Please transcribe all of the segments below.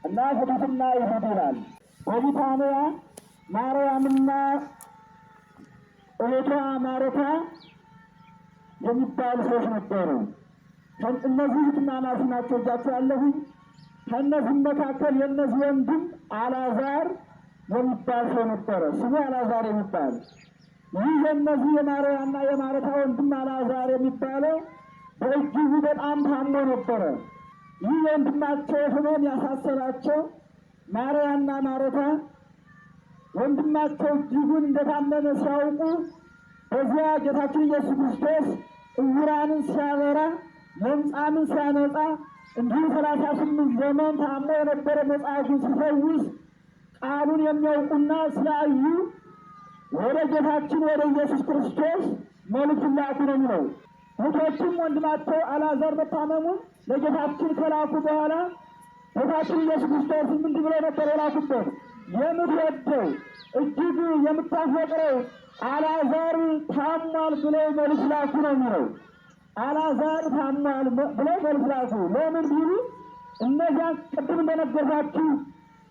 እና ፍቱትና ይሁድ ይላል። በቢታንያ ማርያምና እህቷ ማርታ የሚባሉ ሰዎች ነበሩ። እነዚህ እህትማማች ናቸው። እጃቸው ያለሁኝ ከእነዚህም መካከል የእነዚህ ወንድም አልዓዛር የሚባል ሰው ነበረ። ስሙ አልዓዛር የሚባል ይህ የእነዚህ የማርያምና የማርታ ወንድም አልዓዛር የሚባለው በእጅጉ በጣም ታሞ ነበረ። ይህ ወንድማቸው ሕመም ያሳሰባቸው ማርያምና ማርታ ወንድማቸው እጅጉን እንደታመመ ሲያውቁ በዚያ ጌታችን ኢየሱስ ክርስቶስ ዕውራንን ሲያበራ ለምጻምን ሲያነጻ እንዲሁም 38 ዘመን ታሞ የነበረ መጻጉዕን ሲፈውስ ቃሉን የሚያውቁና ሲያዩ ወደ ጌታችን ወደ ኢየሱስ ክርስቶስ መልእክት ላኩ ነው የሚለው። እህቶቹም ወንድማቸው አልዓዛር መታመሙን ለጌታችን ከላኩ በኋላ ጌታችን ኢየሱስ ክርስቶስ ምንድን ብለው ነበር የላኩበት? የምትወደው እጅግ የምታፈቅረው አልዓዛር ታሟል ብለው መልእክት ላኩ ነው የሚለው። አልዓዛር ታሟል ብለው መልእክት ላኩ። ለምን ቢሉ እነዚያ ቅድም እንደነገርኳችሁ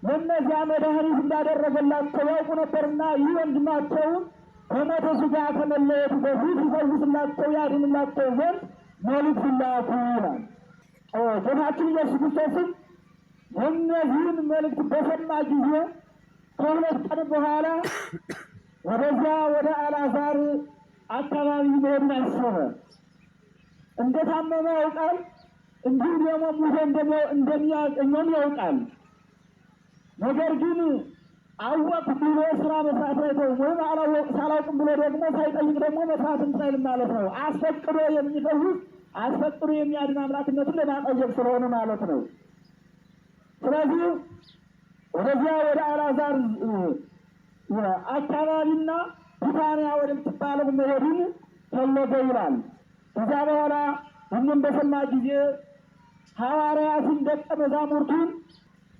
ለእነዚያ መድኃኒት እንዳደረገላቸው ያውቁ ነበርና ይህ ወንድማቸውን ከሞተ ሥጋ ከመለየቱ በፊት ይፈውስላቸው ያድንላቸው ዘንድ መልእክት ላኩ ይላል። ጌታችን ኢየሱስ ክርስቶስም እነዚህን መልእክት በሰማ ጊዜ ከሁለት ቀን በኋላ ወደዚያ ወደ አልዓዛር አካባቢ መሄድን አሰበ። እንደታመመ ያውቃል፣ እንዲሁ ደግሞ ሙቶ እንደሚያገኘም ያውቃል። ነገር ግን አወቅ ብሎ ስራ መስራት ላይ ተው ወይም ሳላውቅም ብሎ ደግሞ ሳይጠይቅ ደግሞ መስራት እንሳይል ማለት ነው። አስፈቅዶ የሚፈውስ አስፈቅዶ የሚያድን አምላክነቱን ለማጠየቅ ስለሆነ ማለት ነው። ስለዚህ ወደዚያ ወደ አልዓዛር አካባቢና ቢታንያ ወደምትባለው መሄድን ፈለገ ይላል። ከዚያ በኋላ ይህንም በሰማ ጊዜ ሐዋርያትን ደቀ መዛሙርቱን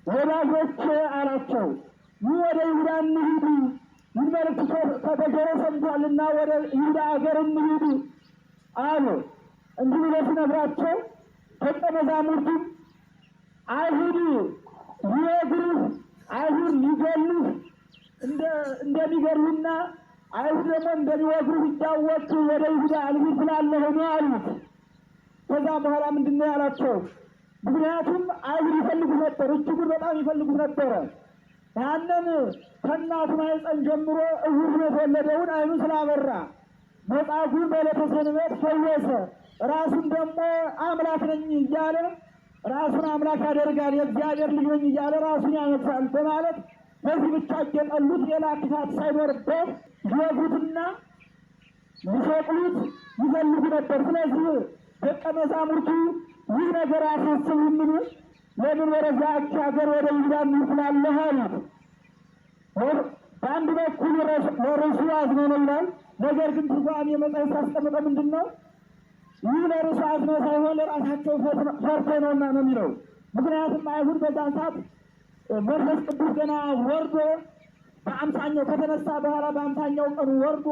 ወዳጆቼ አላቸው፣ ይህ ወደ ይሁዳ እንሂድ፣ ይህ መልእክት ከተጆሮ ሰምቷልና ወደ ይሁዳ አገር እንሂድ አሉ። እንዲህ ብሎ ሲነግራቸው ደቀ መዛሙርቱም አይሁድ ሊወግሩህ፣ አይሁድ ሊገሉህ እንደሚገሉና አይሁድ ደግሞ እንደሚወግሩህ ይታወቅ ወደ ይሁዳ አልሂድ ስላለህ ነው አሉት። ከዛ በኋላ ምንድን ነው ያላቸው? ምክንያቱም አይሁድ ይፈልጉት ነበር፣ እጅጉን በጣም ይፈልጉት ነበረ። ያንን ከእናቱ ማኅፀን ጀምሮ ዕውር ሆኖ የተወለደውን ዓይኑን ስላበራ መጻጉዕን በዕለተ ሰንበት ፈወሰ። ራሱን ደግሞ አምላክ ነኝ እያለ ራሱን አምላክ ያደርጋል፣ የእግዚአብሔር ልጅ ነኝ እያለ ራሱን ያነግሣል በማለት በዚህ ብቻ እየጠሉት ሌላ ክፋት ሳይኖርበት ሊወጉትና ሊሰቅሉት ይፈልጉ ነበር። ስለዚህ ደቀ መዛሙርቱ ይህ ነገር አያሳስብምን? ለምን ወደዚያች ሀገር ወደ ይሁዳ እንሂድ ትላለህ አሉት። በአንድ በኩል ለርሱ አዝኖ ነው ይላል። ነገር ግን ትርጓሜ መጽሐፍ ሳስቀምጠው ምንድን ነው? ይህ ለርሱ አዝኖ ሳይሆን ለራሳቸው ፈርተው ነውና ነው የሚለው። ምክንያቱም አይሁድ በዛን ሰዓት መንፈስ ቅዱስ ገና ወርዶ በአምሳኛው ከተነሳ በኋላ በአምሳኛው ቀኑ ወርዶ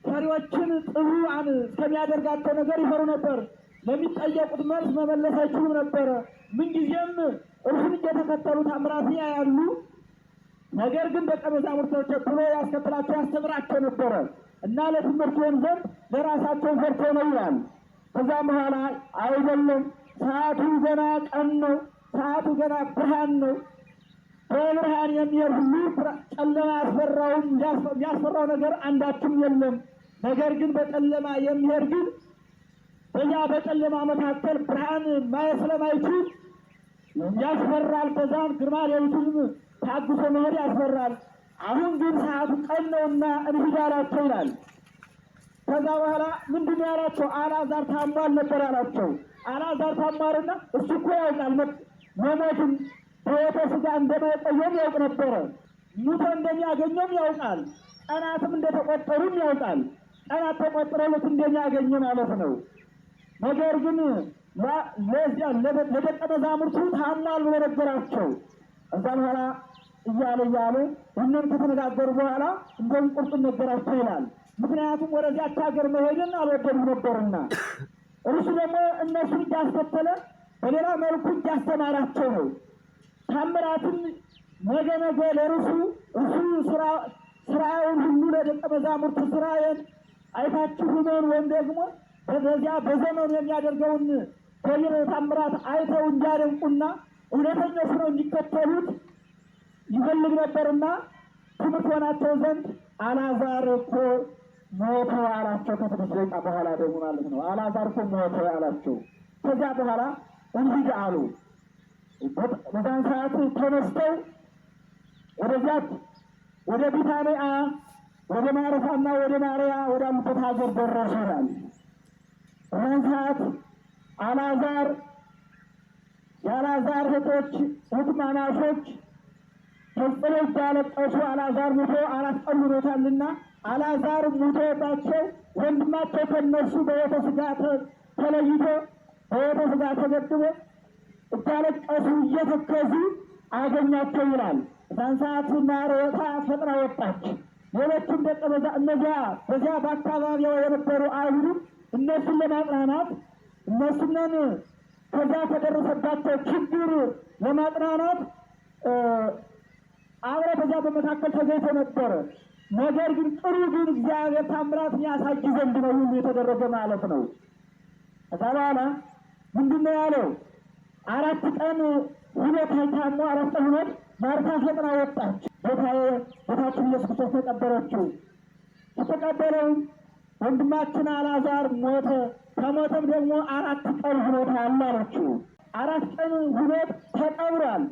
ፈሪዎችን ጥሩዓን እስከሚያደርጋቸው ነገር ይፈሩ ነበር። ለሚጠየቁት መልስ መመለስ አይችሉም ነበረ። ምንጊዜም እርሱን እየተከተሉ ታምራት ያያሉ። ነገር ግን ደቀ መዛሙርቶች ብሎ ያስከትላቸው ያስተምራቸው ነበረ እና ለትምህርት ይሆን ዘንድ ለራሳቸው ፈርተው ነው ይላል። ከዛም በኋላ አይደለም፣ ሰዓቱ ገና ቀን ነው፣ ሰዓቱ ገና ብርሃን ነው። በብርሃን የሚሄድ ሁሉ ጨለማ ያስፈራውም የሚያስፈራው ነገር አንዳችም የለም። ነገር ግን በጨለማ የሚሄድ ግን በዚያ በጨለማ መካከል ብርሃን ማየት ስለማይችል ያስፈራል። በዛም ግርማ ሌሊቱን ታግሶ መሄድ ያስፈራል። አሁን ግን ሰዓቱ ቀን ነውና እንሂድ አላቸው ይላል። ከዛ በኋላ ምንድን ያላቸው? አልዓዛር ታሟል ነበር ያላቸው። አልዓዛር ታሟልና እሱ እኮ ያውቃል መሞቱን በሕይወተ ሥጋ እንደመቆየም ያውቅ ነበረ። ሙቶ እንደሚያገኘም ያውቃል። ቀናትም እንደተቆጠሩም ያውቃል። ቀናት ተቆጥረውት እንደሚያገኘ ማለት ነው። ነገር ግን ለደቀ መዛሙርቱ ታሟል ብሎ ነገራቸው። እዛ በኋላ እያለ ይህንን ከተነጋገሩ በኋላ እንደውም ቁርጡን ነገራቸው ይላል። ምክንያቱም ወደዚያች ሀገር መሄድን አልወደዱም ነበርና እርሱ ደግሞ እነሱን እያስከተለ በሌላ መልኩ እያስተማራቸው ነው። ታምራትን ነገ ለእርሱ ስራውን ሁሉ ለደቀ መዛሙርቱ ስራዬን አይታችሁ ሁኑን ወይም ደግሞ በዚያ በዘመኑ የሚያደርገውን ገቢረ ታምራት አይተው እንዲያደንቁና እውነተኞች ነው እንዲከተሉት ይፈልግ ነበርና ትምህርት ሆናቸው ዘንድ አልዓዛር እኮ ሞተ አላቸው። ከትንሽ ደቂቃ በኋላ ደግሞ ማለት ነው አልዓዛር እኮ ሞተ አላቸው። ከዚያ በኋላ እንሂድ አሉ። በዛን ሰዓት ተነስተው ወደዚያት ወደ ቢታንያ ወደ ማርታና ወደ ማርያ ወዳሉበት ሀገር ደረሱ ይላል። በዛን ሰዓት የአልዓዛር እህቶች እህትማማቾች ፈጽመው እያለቀሱ አልዓዛር ሙቶ 4 ቀን ሆኖታልና አልዓዛር ሙቶባቸው ወንድማቸው ከነሱ በሕይወተ ሥጋ ተለይቶ በሕይወተ ሥጋ ተገድቦ እያለቀሱ እየተከዙ አገኛቸው ይላል። በዛን ሰዓት ማርታ ፈጥና ወጣች። ሌሎችም ደቀ እነዚያ በዚያ በአካባቢው የነበሩ አይሁድም እነሱን ለማጽናናት እነሱንን ከዚያ ከደረሰባቸው ችግር ለማጽናናት አብረ በዚያ በመካከል ተገኝተው ነበረ። ነገር ግን ግን እግዚአብሔር ታምራትን ያሳይ ዘንድ ነው ሁሉ የተደረገ ማለት ነው። ከዛ በኋላ ምንድን ነው ያለው? 4 ቀን ሁለት ታሞ 4 ቀን ሁለት ማርታ ፈጥና ወጣች። ጌታችን ኢየሱስ ክርስቶስ ተቀበለችው። የተቀበለው ወንድማችን አልዓዛር ሞተ፣ ከሞተም ደግሞ 4 ቀን ሆኖታል አለችው። 4 ቀን ሁኖት ተቀብሯል።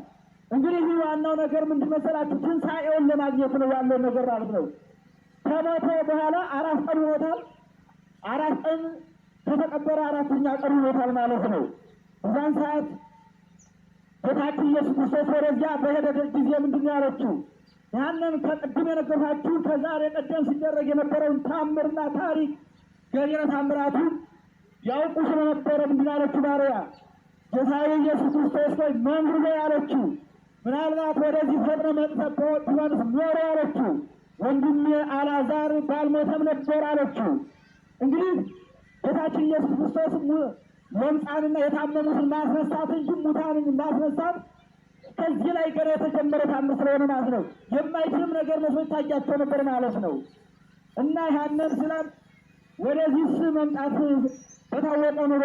እንግዲህ ዋናው ነገር ምንድን መሰላችሁ? ትንሣኤውን ለማግኘት ነው ያለው ነገር ማለት ነው። ከሞተ በኋላ 4 ቀን ሆኖታል። 4 ቀን ከተቀበረ 4ኛ ቀን ሆኖታል ማለት ነው። በዛን ሰዓት ጌታችን ኢየሱስ ክርስቶስ ወደዚያ በሄደ ጊዜ ምንድን ነው ያለችው? ያንን ከቅድም የነገርኳችሁ ከዛሬ ቀደም ሲደረግ የነበረውን ታምርና ታሪክ ገቢረ ታምራቱን ያውቁ ስለነበረ ምንድን አለችው? ማርያ ጌታዬ ኢየሱስ ክርስቶስ ሆይ መምህር ሆይ አለችው። ምናልባት ወደዚህ ፈጥነ መጥተህ ቢሆንስ ኖሮ አለችው። ወንድሜ አልዓዛር ባልሞተም ነበር አለችው። እንግዲህ ጌታችን ኢየሱስ ክርስቶስ ለምጻንና የታመሙትን ማስነሳት እንጂ ሙታንን ማስነሳት ከዚህ ላይ ገና የተጀመረ ታምር ስለሆነ ማለት ነው። የማይችልም ነገር መስሎ ይታያቸው ነበር ማለት ነው። እና ያንን ስላም ወደዚህ መምጣት በታወቀ ኑሮ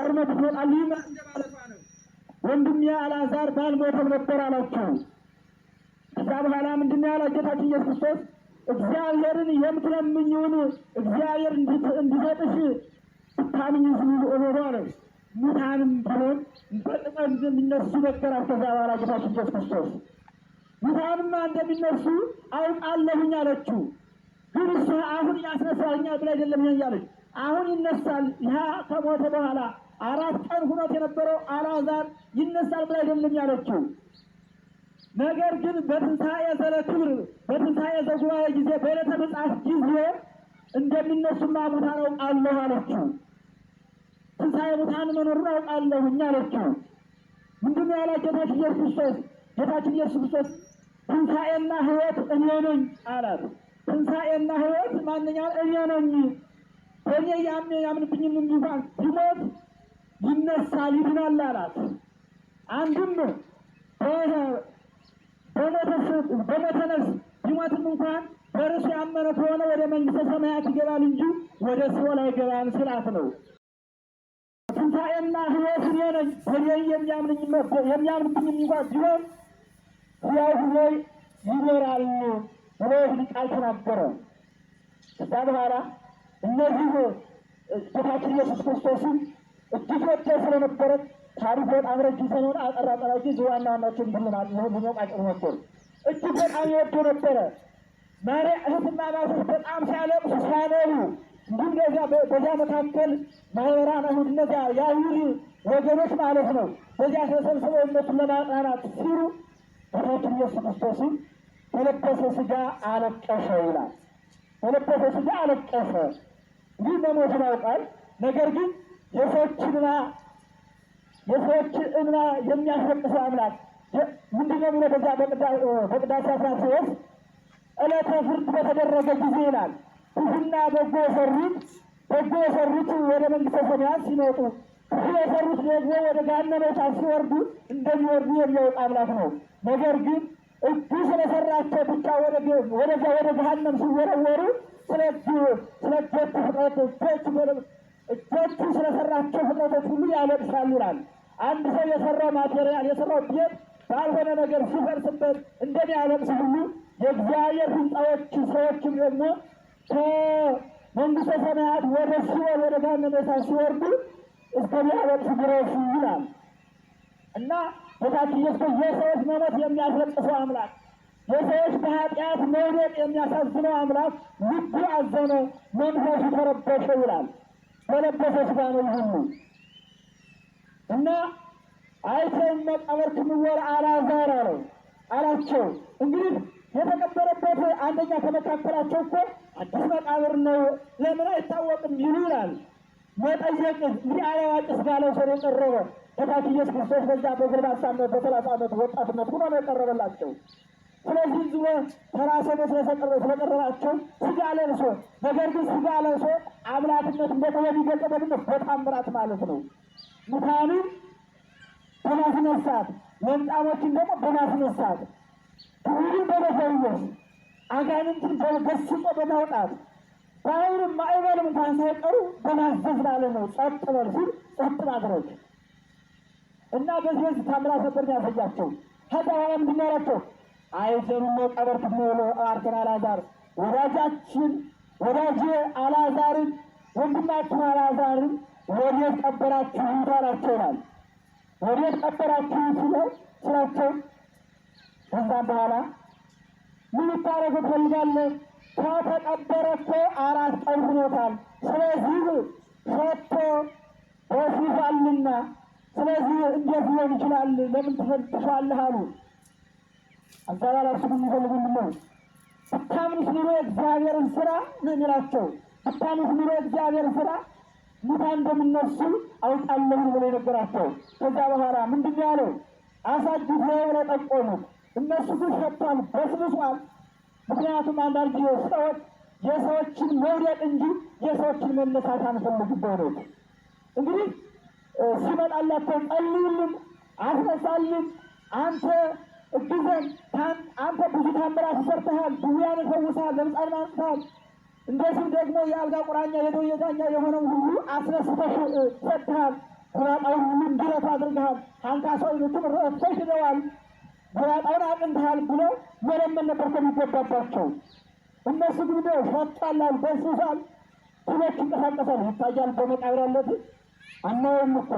እርመት ይወጣል እንደማለቷ ነው። ወንድሜ አልዓዛር ባልሞተም ነበር አላቸው። ከዛ በኋላ ምንድን ነው ያለው ጌታችን ኢየሱስ ክርስቶስ? እግዚአብሔርን የምትለምኚውን እግዚአብሔር እንዲሰጥሽ ታምኝ ሆኖ ነው። ሙታንም ቢሆን በጥቅም እንደሚነሱ ነገራት። ከዛ በኋላ ጌታችን ኢየሱስ ክርስቶስ ሙታንማ እንደሚነሱ አውቃለሁኝ አለችው። ግን እሷ አሁን ያስነሳኛል ብላ አይደለም እያለች አሁን ይነሳል። ያ ከሞተ በኋላ 4 ቀን ሁኖት የነበረው አልዓዛር ይነሳል ብላ አይደለም ያለችው። ነገር ግን በትንሣኤ ዘለክብር በትንሣኤ ዘጉባኤ ጊዜ በዕለተ ምጽአት ጊዜ እንደሚነሱማ ሙታን አውቃለሁ አለችው። ትንሣኤ ሙታን መኖሩን አውቃለሁኝ አለችው። ምንድን ነው ያላት ጌታችን ኢየሱስ ክርስቶስ? ጌታችን ኢየሱስ ክርስቶስ ትንሣኤና ሕይወት እኔ ነኝ አላት። ትንሣኤና ሕይወት ማንኛው እኔ ነኝ። በእኔ ያምንብኝም እንኳን ቢሞት ይነሳል ይድናል አላት። አንድም በሞተ ነፍስ ቢሞትም እንኳን በእርሱ ያመነ ከሆነ ወደ መንግሥተ ሰማያት ይገባል እንጂ ወደ ሲኦል አይገባም ስላት ነው። ትንሣኤና ሕይወት እኔ ነኝ። በእኔ የሚያምንብኝም እንኳን ቢሆን ሕያው ሆነው ይኖራሉ ብሎ ይህን ቃል ተናገረ። ከዛ በኋላ እነዚህ ጌታችን ኢየሱስ ክርስቶስን እጅግ ወደው ስለነበረ ታሪክ በጣም ረጅም ስለሆነ አጠራጠራጅ ዋና ዋናቸውን ብልናል ሊሞቃጭር ነበሩ። እጅግ በጣም ይወዱ ነበረ። እህትና ማቶች በጣም ሲያለቅሱ ሲያነቡ እንዲሁም በዚያ መካከል ማህበራን አይሁድ እነዚያ የአይሁድ ወገኖች ማለት ነው በዚያ ተሰብስበው እነሱን ለማጽናናት ሲሉ ጌታችን ኢየሱስ ክርስቶስን በለበሰ ሥጋ አለቀሰ ይላል። በለበሰ ሥጋ አለቀሰ። እንዲህ መሞቱን ያውቃል። ነገር ግን የሰዎች እንባ የሚያስለቅሰው አምላክ ምንድነው ብሎ በዛ በቅዳሴ 13 ዕለተ ፍርድ በተደረገ ጊዜ ይላል ክፉና በጎ የሰሩት ወደ መንግሥተ ሰማያት ሲመጡ ክፉ የሰሩት ደግሞ ወደ ገሃነመ እሳት ሲወርዱ እንደሚወርዱ የሚያውቅ አምላክ ነው። ነገር ግን እጁ ስለሰራቸው ብቻ ወደዚያ ወደ ገሃነም ሲወረወሩ ስለ እጆቹ ስለሰራቸው ፍጥረቶች ሁሉ ያለቅሳሉ ይላል። አንድ ሰው የሰራው ማቴሪያል የሰራው ቤት ባልሆነ ነገር ሲፈርስበት እንደሚያለቅስ ሁሉ የእግዚአብሔር ሕንፃዎች ሰዎችም ደግሞ ከመንግሥተ ሰማያት ወደ ሲኦል ወደ ገሃነመ እሳት ሲወርዱ እስከሚያለቅሱ ድረስ ይላል እና ጌታችን ኢየሱስ የሰዎች መሞት የሚያስለቅሰው አምላክ፣ የሰዎች በኃጢአት መውደቅ የሚያሳዝነው አምላክ ልቡ አዘነ፣ መንፈሱ ተረበሸ ይላል። በለበሰ ሥጋ ነው ሁሉ እና አይተን መቃብር ክንወር አልዓዛር አላቸው። እንግዲህ የተቀበረበት አንደኛ ከመካከላቸው እኮ አዲስ መቃብር ነው ለምን አይታወቅም ይሉ ይላል። መጠየቅ እንግዲህ አላዋቂ ሥጋ ለብሶ የቀረበ ጌታችን ኢየሱስ ክርስቶስ በዛ በጎልማሳነት በ30 ዓመት ወጣትነት ሆኖ ነው የቀረበላቸው። ስለዚህ ዝሞ ተራሰበ ስለቀረባቸው ሥጋ ለብሶ ነገር ግን ሥጋ ለብሶ አምላክነት እንደሆነ የሚገለጥበት በታምራት ማለት ነው። ሙታንን በማስነሳት ለምጻሞችን ደግሞ በማስነሳት ሁሉን በመፈወስ አጋንንትን በገስጾ በማውጣት ባህርም ማዕበልም እንኳን ሳይቀሩ በማዘዝ ማለት ነው። ጸጥ በል ሲል ጸጥ ማድረግ እና በዚህ ታምራት ነበር ያሳያቸው። ከዛ በኋላ ምንድን ነው ያላቸው? አይዘኑም መቃብር ክፍሎ አርተን አልዓዛር ወዳጄ አልዓዛርን ወንድማችሁ አልዓዛርን ወዴት ቀበራችሁት አላቸው ይላል። ወዴት ቀበራችሁት ስላቸው ከዛም በኋላ ምን ልታረጉ ትፈልጋለህ? ከተቀበረ እኮ 4 ቀን ሆኖታል። ስለዚህ ሰጥቶ ወስፋልና ስለዚህ እንዴት ሊሆን ይችላል? ለምን ትፈልጥሻለህ አሉ። አዛባላሱ የሚፈልጉ ነው ብታምኑስ ኑሮ እግዚአብሔርን ስራ ነው የሚላቸው። ብታምኑስ ኑሮ እግዚአብሔርን ስራ ሙታን እንደሚነሱ አውቃለሁ ብሎ የነገራቸው። ከዛ በኋላ ምንድን ያለው? አሳጁት ነው ብለው ጠቆሙት። እነሱ ግን ሸጥቷል፣ በስብሷል። ምክንያቱም አንዳንድ ሰዎች የሰዎችን መውደቅ እንጂ የሰዎችን መነሳት አንፈልግም። በእውነት እንግዲህ ሲመጣላቸው ጸልዩልን፣ አስነሳልን፣ አንተ እግዘን፣ አንተ ብዙ ታምራት ሰርተሃል፣ ድውያን ፈውሰሃል፣ ለምጻን አንጽተሃል፣ እንደዚህም ደግሞ የአልጋ ቁራኛ የደዌ ዳኛ የሆነው ሁሉ አስነስተህ ሰጥተሃል፣ ጎባጣውን ሁሉ እንዲረቱ አድርገሃል፣ አንካሳዎቹም ረድተው ሂደዋል፣ ጎባጣውን አቅንተሃል ብለው መለመን ነበር ከሚገባባቸው። እነሱ ግን ሸጧላል፣ በስብሷል፣ ትሎች ይንቀሳቀሳል፣ ይታያል በመቃብር ያለት አናየውም እኮ።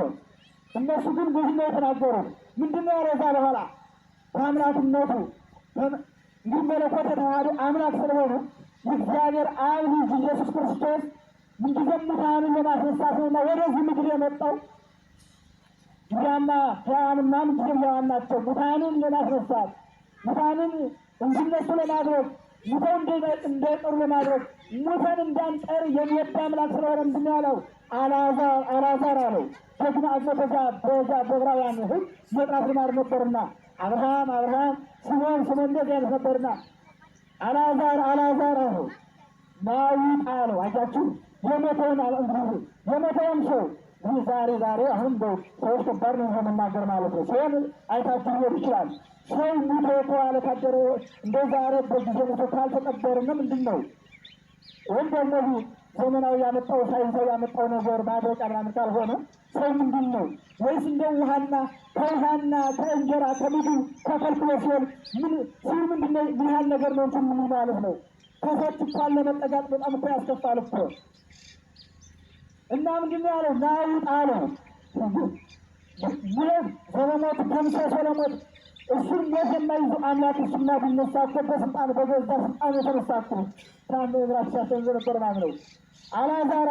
እነሱ ግን ብዙ ነው የተናገሩት። ምንድነው ያረዛ በኋላ በአምላክነቱ እንግዲህ መለኮተ ተዋሕዶ አምላክ ስለሆነ የእግዚአብሔር አብ ልጅ ኢየሱስ ክርስቶስ ምንጊዜም ሙታንን ለማስነሳት ነውና ወደዚህ ምድር የመጣው። እንዲያማ ሕያዋንና ምንጊዜም ሕያዋን ናቸው። ሙታንን ለማስነሳት ሙታንን እንዲነሱ ለማድረግ ሙተው እንዳይቀሩ ለማድረግ ሙተን እንዳንቀር የሚወድ አምላክ ስለሆነ ምንድን ነው ያለው? አልዓዛር አለው። ደግሞ አዝነ በዛ በዕብራውያን ሕግ መጥራት ልማድ ነበርና አብርሃም ስምዖን እንደዚህ አይነት ነበርና አልዓዛር አለው ናውጣ አለው። አያችሁ የሞተውን ሰው ይህ ዛሬ አሁን ሰዎች ከባድ ነው መናገር ማለት ነው። ሰውን አይታችሁ ሊሆን ይችላል። ሰው ሙቶ የተዋለ ካደረ እንደ ዛሬ በጊዜ ሙቶ ካልተቀበርነ ምንድን ነው? ወይም ደግሞ ዘመናዊ ያመጣው ሳይንሳዊ ያመጣው ነገር ማድረጫ ምናምን ካልሆነ ሰው ምንድን ነው? ወይስ እንደ ውሃና ከውሃና ከእንጀራ ከምግብ ተከልክሎ ሲሆን ምን ያህል ነገር ነው እንትን ምን ማለት ነው? ከሰዎች እንኳን ለመጠጋት በጣም እኮ ያስከፋል እኮ። እና ምንድን ነው ያለው? ና ውጣ አለው። ይህ ሰለሞት ከምሰ ሰለሞት እሱን ሞት የማይዙ አምላክ እሱና ቢነሳ እኮ በስልጣን በገዛ ስልጣን የተነሳ እኮ ታም ብራቻ ተንዘረበር ማለት ነው። አልዓዛር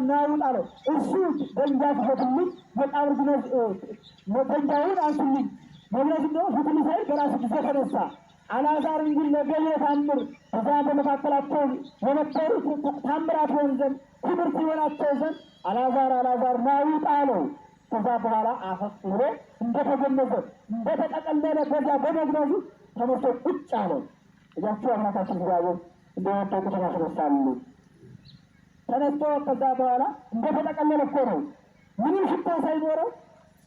ና ውጣ አለው። እሱ ደንጃ ተፈትልኝ መቃብር ግነዝ ደንጃውን አንሱልኝ መግነዝ ነው ፍትል ሳይል በራሱ ጊዜ ተነሳ። አልዓዛር እንግዲህ ለገየ ታምር እዛ በመካከላቸው የነበሩት ታምራት ይሆን ዘንድ ትምህርት ይሆናቸው ዘንድ አልዓዛር ና ውጣ አለው። ከዛ በኋላ አፈፍ ብሎ እንደተገነዘ እንደተጠቀለለ በዚያ በመግነዙ ተነስቶ ቁጭ አለ። እያቸው አምላካችን እግዚአብሔር እንደወደቁት ያስነሳሉ። ተነስቶ ከዛ በኋላ እንደተጠቀለለ እኮ ነው። ምንም ሽታ ሳይኖረው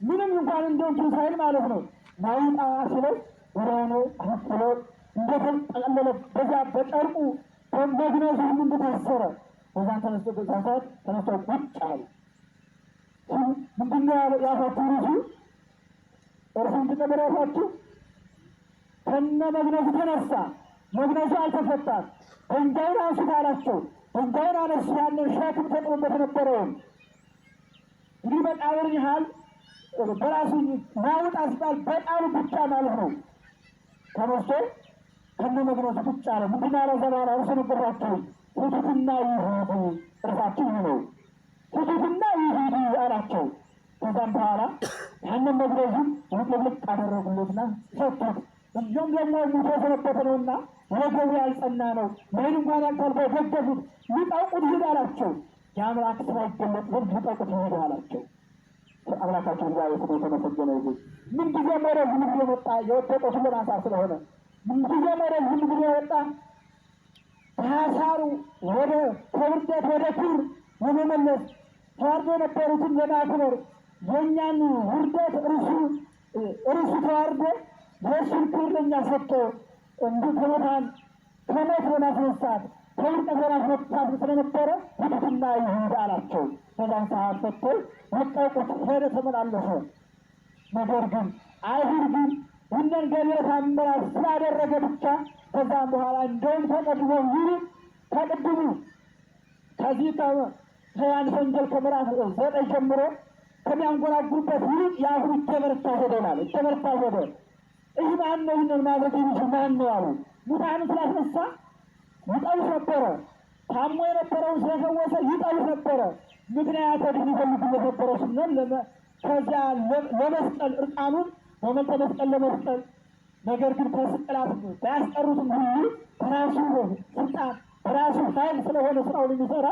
ምንም እንኳን እንደንቱ ሳይል ማለት ነው። ና ውጣ ሲለው ወራኑ አፈፍ ብሎ እንደተጠቀለለ በዚያ በጨርቁ በመግነዙ እንደታሰረ በዛን ተነስቶ ተነስቶ ቁጭ አለ። ምንድነው ያፋችሁ ርሱ እርሱን ተቀበራችሁ ከነ መግነዙ ተነሳ። መግነዙ አልተፈታም። ድንጋዩን አንሱት አላቸው። ድንጋዩን አነሱ። ያንን ሸክም ተጥሎበት ነበረውን እንግዲህ መቃብርን ያህል በራሱ ናውጣ ሲባል በቃሉ ብቻ ማለት ነው። ተነስቶ ከነ መግነዙ ቁጭ አለ። ምንድነው ያለ ዘባላ እርሱ ነበራቸው ፍቱትና ይሁዱ እርሳችሁ ነው ፍቱትና ይሁዱ አላቸው። ከዛም በኋላ ያንን መግነዙን ልቅልቅ አደረጉለትና ሰጡት። እዚሁም ደግሞ ሙቶ ስለበት ነውና ወገቡ ያልጸና ነው ወይም እንኳን ያልታልፈው ገገፉት። ሊጠውቁት ይሄድ አላቸው። የአምላክ ስራ ይገለጥ ዘንድ ሊጠውቁት ይሄድ አላቸው። አምላካቸው እግዚአብሔር ስሙ የተመሰገነ ይሁን። ምንጊዜ መረዝ ምንጊዜ ወጣ የወደቀው ሁሉ ማንሳት ስለሆነ ምንጊዜ መረዝ ምንጊዜ ወጣ ከሀሳሩ ወደ ከውርደት ወደ ክብር ለመመለስ ተዋርዶ የነበሩትን ለማክበር የእኛን ውርደት እርሱ ተዋርዶ የእሱን ክብር ለእኛ ሰጥቶ እንዲህ ከሞት ለማስነሳት ከውድቀት ለማስነሳት ስለነበረ ፍቱትና ይሁድ አላቸው። በዛን ሰዓት ሰጥቶ ወጣቁት ሄደ ተመላለሰ። ነገር ግን አይሁድ ግን ይህንን ገቢረ ተአምራት ስላደረገ ብቻ ከዛም በኋላ እንደውም ተቀድሞ ተቀድሙ ከዚህ ከዮሐንስ ወንጌል ከምዕራፍ 9 ጀምሮ ከሚያንጎራጉሩበት ይልቅ የአሁኑ እየበረታ ሄደናል። እየበረታ ሄደ። ይህ ማን ነው? ይህንን ማድረግ የሚችል ማን ነው አሉ። ሙታንን ስላስነሳ ይጠሉት ነበረ። ታሞ የነበረውን ስለፈወሰ ይጠሉት ነበረ። ምክንያት ወዲህ ይፈልጉ የነበረ ስንል ከዚያ ለመስቀል እርቃኑን በመልተ መስቀል ለመስቀል ነገር ግን ከስቅላት ባያስቀሩትም ሁሉ በራሱ ስልጣን በራሱ ኃይል ስለሆነ ስራውን የሚሰራ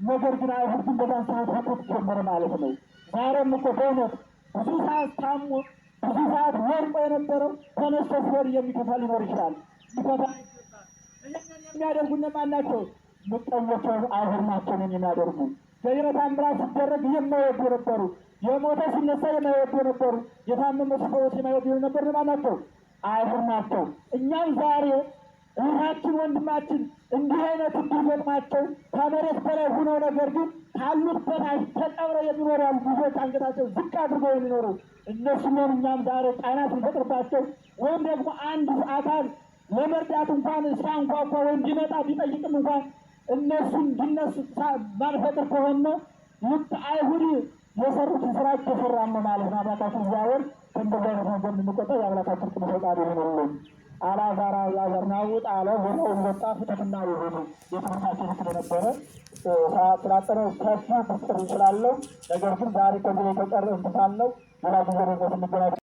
ነገር ግን አይሁድ ግን በዛን ሰዓት ሀቆት ጀመረ ማለት ነው። ዛሬም እኮ በእውነት ብዙ ሰዓት ታሞ ብዙ ሰዓት ወርቆ የነበረው ተነስቶ ሲሄድ የሚከፋ ሊኖር ይችላል። ሊከፋ የሚያደርጉ እነማን ናቸው? ምቀኞች አይሁድ ናቸው የሚያደርጉ። ገቢረ ተአምራት ሲደረግ የማይወዱ ነበሩ። የሞተ ሲነሳ የማይወዱ ነበሩ። የታመመ ሲፈወስ የማይወዱ ነበር። እነማን ናቸው? አይሁድ ናቸው። እኛም ዛሬ እህታችን ወንድማችን እንዲህ አይነት እድል ገጥሟቸው ከመሬት በላይ ሁነው ነገር ግን ካሉት በታች ተቀብረው የሚኖሩ ያሉ ብዙዎች አንገታቸው ዝቅ አድርገው የሚኖሩ እነሱ ነው። እኛም ዛሬ ጫና ስንፈጥርባቸው ወይም ደግሞ አንድ አካል ለመርዳት እንኳን ሲያንኳኳ ወይም ቢመጣ ቢጠይቅም እንኳን እነሱ እንዲነሱ ማንፈጥር ከሆነ ልክ አይሁድ የሰሩትን ስራ እየሰራን ነው ማለት ነው። አምላካችን እግዚአብሔር ከእንደዚህ አይነት ነገር እንድንቆጠብ የአምላካችን ቅዱስ ፈቃዱ ይሁንልን። አልዓዛር ና ውጣ አለ። ወዲያውኑ ወጣ። ፍቱትና ይሁዱ የትምህርታችን ስለነበረ ሰዓት ስላጠረ ሰፊ ምስጢር ስላለው ነገር ግን ዛሬ ከዚህ የተቀረ እንትሳል ነው ሌላ ጊዜ ደግሞ ስንገናኝ